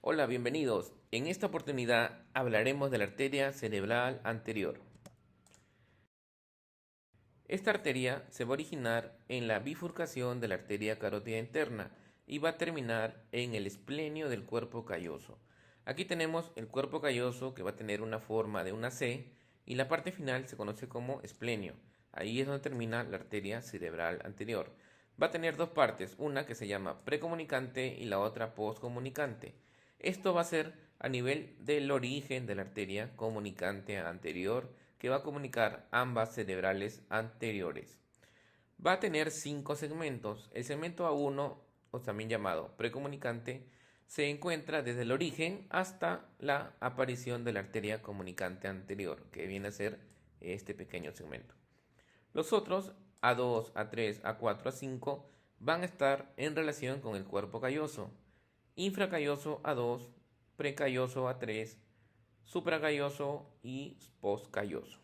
Hola, bienvenidos. En esta oportunidad hablaremos de la arteria cerebral anterior. Esta arteria se va a originar en la bifurcación de la arteria carótida interna y va a terminar en el esplenio del cuerpo calloso. Aquí tenemos el cuerpo calloso que va a tener una forma de una C y la parte final se conoce como esplenio. Ahí es donde termina la arteria cerebral anterior. Va a tener dos partes, una que se llama precomunicante y la otra postcomunicante. Esto va a ser a nivel del origen de la arteria comunicante anterior que va a comunicar ambas cerebrales anteriores. Va a tener 5 segmentos. El segmento A1, o también llamado precomunicante, se encuentra desde el origen hasta la aparición de la arteria comunicante anterior, que viene a ser este pequeño segmento. Los otros, A2, A3, A4, A5, van a estar en relación con el cuerpo calloso. Infracalloso A2, precalloso A3, supracalloso y postcalloso.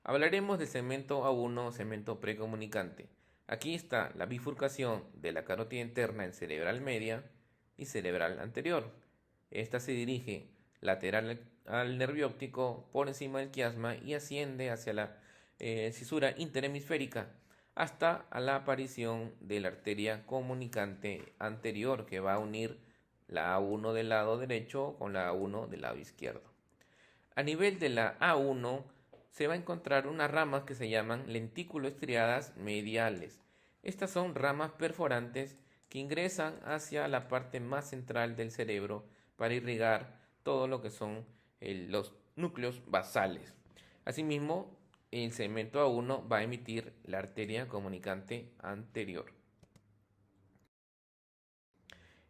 Hablaremos del segmento A1 o segmento precomunicante. Aquí está la bifurcación de la carótida interna en cerebral media y cerebral anterior. Esta se dirige lateral al nervio óptico por encima del quiasma y asciende hacia la cisura interhemisférica hasta la aparición de la arteria comunicante anterior que va a unir la A1 del lado derecho con la A1 del lado izquierdo. A nivel de la A1 se va a encontrar unas ramas que se llaman lentículo estriadas mediales. Estas son ramas perforantes que ingresan hacia la parte más central del cerebro para irrigar todo lo que son los núcleos basales. Asimismo, el segmento A1 va a emitir la arteria comunicante anterior.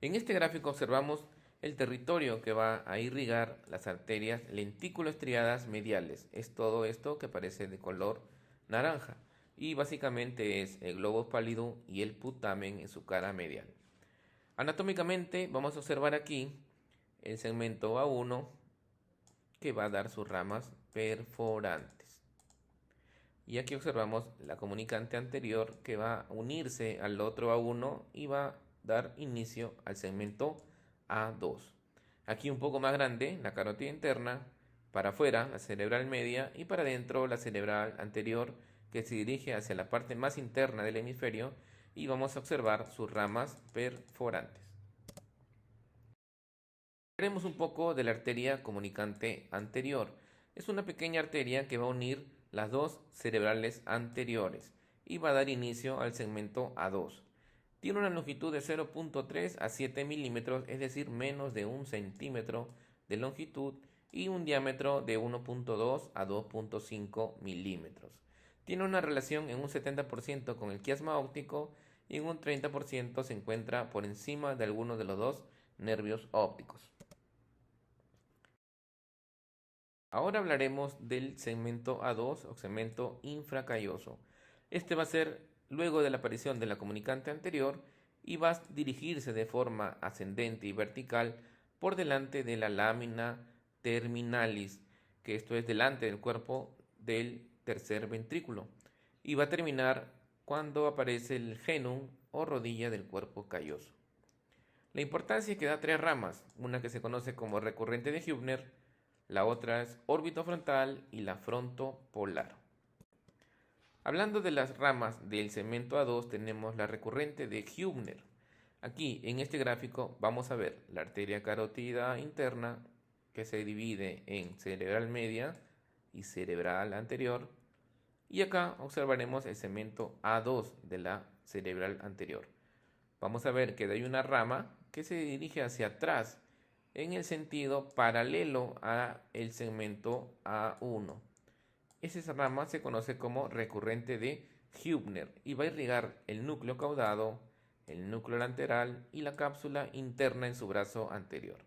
En este gráfico observamos el territorio que va a irrigar las arterias lentículo-estriadas mediales. Es todo esto que parece de color naranja y básicamente es el globo pálido y el putamen en su cara medial. Anatómicamente vamos a observar aquí el segmento A1 que va a dar sus ramas perforantes. Y aquí observamos la comunicante anterior que va a unirse al otro A1 y va a dar inicio al segmento A2. Aquí un poco más grande, la carótida interna, para afuera la cerebral media y para adentro la cerebral anterior que se dirige hacia la parte más interna del hemisferio y vamos a observar sus ramas perforantes. Hablaremos un poco de la arteria comunicante anterior. Es una pequeña arteria que va a unir las dos cerebrales anteriores y va a dar inicio al segmento A2. Tiene una longitud de 0.3 a 7 milímetros, es decir, menos de 1 centímetro de longitud y un diámetro de 1.2 a 2.5 milímetros. Tiene una relación en un 70% con el quiasma óptico y en un 30% se encuentra por encima de alguno de los dos nervios ópticos. Ahora hablaremos del segmento A2 o segmento infracalloso. Este va a ser luego de la aparición de la comunicante anterior y va a dirigirse de forma ascendente y vertical por delante de la lámina terminalis, que esto es delante del cuerpo del tercer ventrículo, y va a terminar cuando aparece el genum o rodilla del cuerpo calloso. La importancia es que da tres ramas, una que se conoce como recurrente de Hübner, la otra es órbito frontal y la frontopolar. Hablando de las ramas del segmento A2 tenemos la recurrente de Hübner. Aquí en este gráfico vamos a ver la arteria carótida interna que se divide en cerebral media y cerebral anterior y acá observaremos el segmento A2 de la cerebral anterior. Vamos a ver que hay una rama que se dirige hacia atrás en el sentido paralelo a el segmento A1. Esa rama se conoce como recurrente de Hübner y va a irrigar el núcleo caudado, el núcleo lateral y la cápsula interna en su brazo anterior.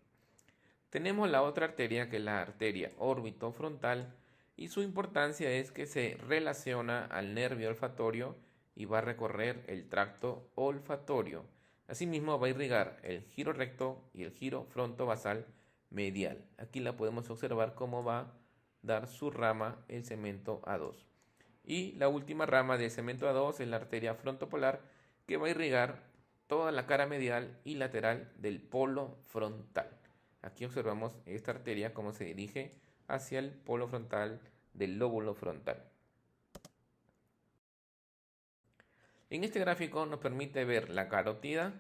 Tenemos la otra arteria que es la arteria órbito-frontal y su importancia es que se relaciona al nervio olfatorio y va a recorrer el tracto olfatorio. Asimismo va a irrigar el giro recto y el giro frontovasal medial. Aquí la podemos observar cómo va a dar su rama el segmento A2. Y la última rama del segmento A2 es la arteria frontopolar que va a irrigar toda la cara medial y lateral del polo frontal. Aquí observamos esta arteria cómo se dirige hacia el polo frontal del lóbulo frontal. En este gráfico nos permite ver la carótida,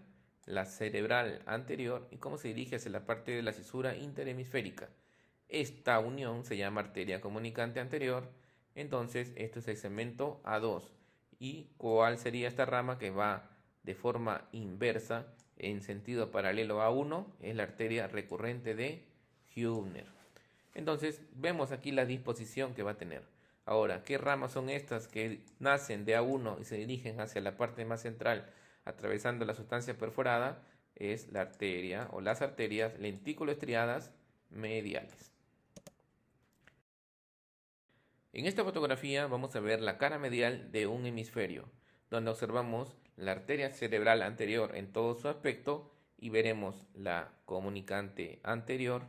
la cerebral anterior y cómo se dirige hacia la parte de la cisura interhemisférica. Esta unión se llama arteria comunicante anterior, entonces esto es el segmento A2. ¿Y cuál sería esta rama que va de forma inversa en sentido paralelo a A1? Es la arteria recurrente de Hübner. Entonces vemos aquí la disposición que va a tener. Ahora, ¿qué ramas son estas que nacen de A1 y se dirigen hacia la parte más central atravesando la sustancia perforada? Es la arteria o las arterias lentículo-estriadas mediales. En esta fotografía vamos a ver la cara medial de un hemisferio, donde observamos la arteria cerebral anterior en todo su aspecto y veremos la comunicante anterior.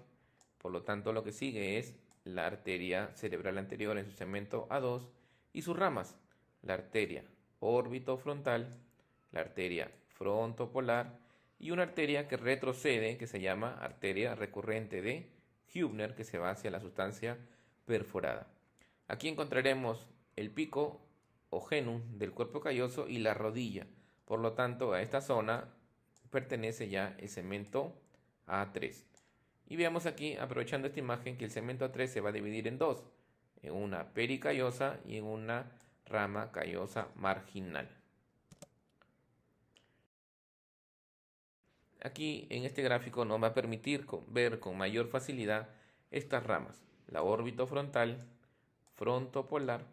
Por lo tanto, lo que sigue es la arteria cerebral anterior en su segmento A2 y sus ramas, la arteria orbitofrontal, la arteria frontopolar y una arteria que retrocede que se llama arteria recurrente de Hübner, que se va hacia la sustancia perforada. Aquí encontraremos el pico o genum del cuerpo calloso y la rodilla. Por lo tanto, a esta zona pertenece ya el segmento A3. Y veamos aquí, aprovechando esta imagen, que el segmento A3 se va a dividir en dos, en una pericallosa y en una rama callosa marginal. Aquí en este gráfico nos va a permitir ver con mayor facilidad estas ramas, la orbitofrontal, frontopolar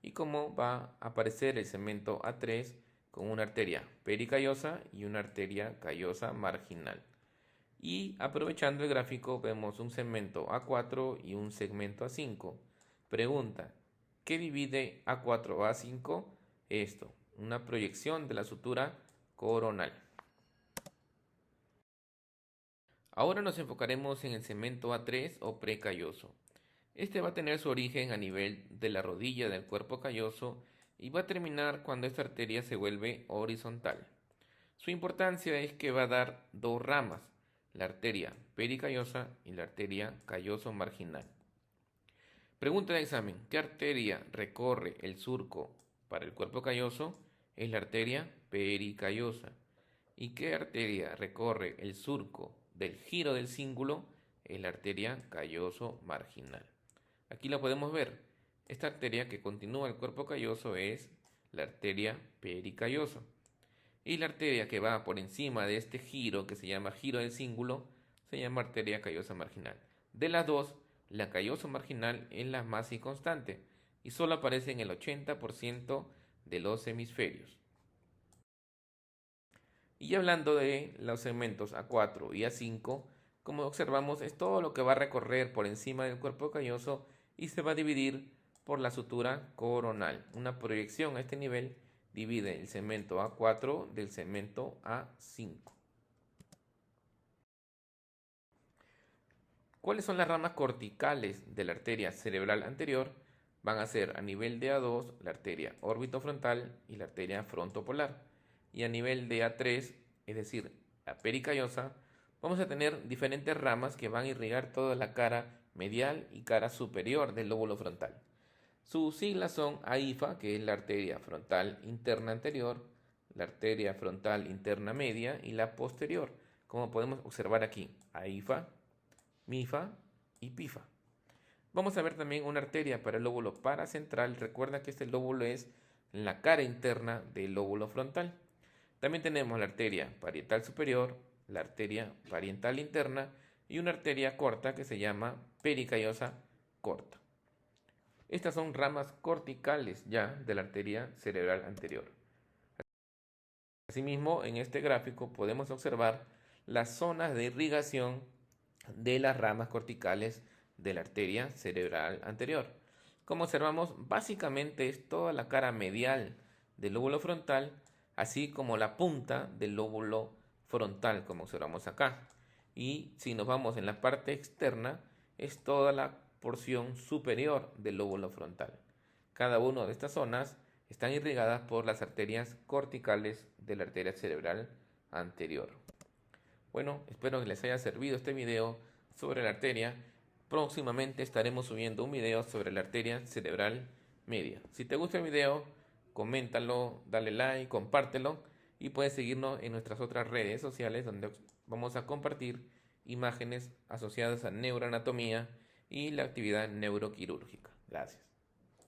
y cómo va a aparecer el segmento A3 con una arteria pericallosa y una arteria callosa marginal. Y aprovechando el gráfico vemos un segmento A4 y un segmento A5. Pregunta, ¿qué divide A4 o A5? Esto, una proyección de la sutura coronal. Ahora nos enfocaremos en el segmento A3 o precalloso. Este va a tener su origen a nivel de la rodilla del cuerpo calloso y va a terminar cuando esta arteria se vuelve horizontal. Su importancia es que va a dar dos ramas, la arteria pericallosa y la arteria calloso marginal. Pregunta de examen, ¿qué arteria recorre el surco para el cuerpo calloso? Es la arteria pericallosa. ¿Y qué arteria recorre el surco del giro del cíngulo? Es la arteria calloso marginal. Aquí la podemos ver. Esta arteria que continúa el cuerpo calloso es la arteria pericallosa. Y la arteria que va por encima de este giro, que se llama giro del cíngulo, se llama arteria callosa marginal. De las dos, la callosa marginal es la más inconstante y solo aparece en el 80% de los hemisferios. Y hablando de los segmentos A4 y A5, como observamos, es todo lo que va a recorrer por encima del cuerpo calloso y se va a dividir por la sutura coronal. Una proyección a este nivel divide el segmento A4 del segmento A5. ¿Cuáles son las ramas corticales de la arteria cerebral anterior? Van a ser a nivel de A2 la arteria orbitofrontal y la arteria frontopolar. Y a nivel de A3, es decir, la pericallosa, vamos a tener diferentes ramas que van a irrigar toda la cara medial y cara superior del lóbulo frontal. Sus siglas son AIFA, que es la arteria frontal interna anterior, la arteria frontal interna media y la posterior, como podemos observar aquí, AIFA, MIFA y PIFA. Vamos a ver también una arteria para el lóbulo paracentral. Recuerda que este lóbulo es la cara interna del lóbulo frontal. También tenemos la arteria parietal superior, la arteria parietal interna y una arteria corta que se llama pericallosa corta. Estas son ramas corticales ya de la arteria cerebral anterior. Asimismo, en este gráfico podemos observar las zonas de irrigación de las ramas corticales de la arteria cerebral anterior. Como observamos, básicamente es toda la cara medial del lóbulo frontal, así como la punta del lóbulo frontal, como observamos acá. Y si nos vamos en la parte externa, es toda la porción superior del lóbulo frontal. Cada una de estas zonas están irrigadas por las arterias corticales de la arteria cerebral anterior. Bueno, espero que les haya servido este video sobre la arteria. Próximamente estaremos subiendo un video sobre la arteria cerebral media. Si te gusta el video, coméntalo, dale like, compártelo y puedes seguirnos en nuestras otras redes sociales donde vamos a compartir imágenes asociadas a neuroanatomía y la actividad neuroquirúrgica. Gracias.